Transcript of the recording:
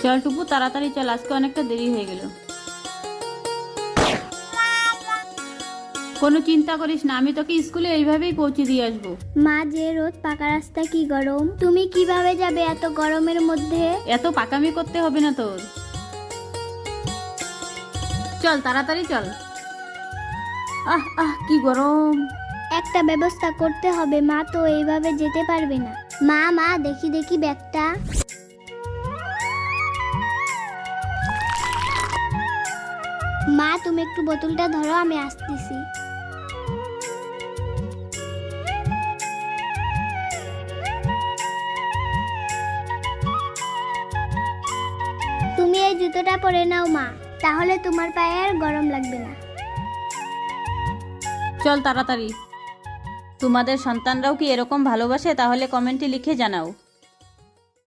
চল টুপু তাড়াতাড়ি চল, আজকে অনেকটা দেরি হয়ে গেল। কোনো চিন্তা করিস না, আমি তোকে স্কুলে এইভাবেই পৌঁছে দিয়ে আসবো। মা, যে রোদ পাকা রাস্তা কি গরম, তুমি কিভাবে যাবে এত গরমের মধ্যে? এত পাকামি করতে হবে না তোর, চল তাড়াতাড়ি চল। আহ আহ কি গরম। একটা ব্যবস্থা করতে হবে, মা তো এইভাবে যেতে পারবে না। মা মা, দেখি দেখি ব্যাগটা। মা, তুমি একটু বোতলটা ধরো, আমি আসতেছি। তুমি এই জুতোটা পরে নাও মা, তাহলে তোমার পায়ে আর গরম লাগবে না। চল তাড়াতাড়ি। তোমাদের সন্তানরাও কি এরকম ভালোবাসে? তাহলে কমেন্টে লিখে জানাও।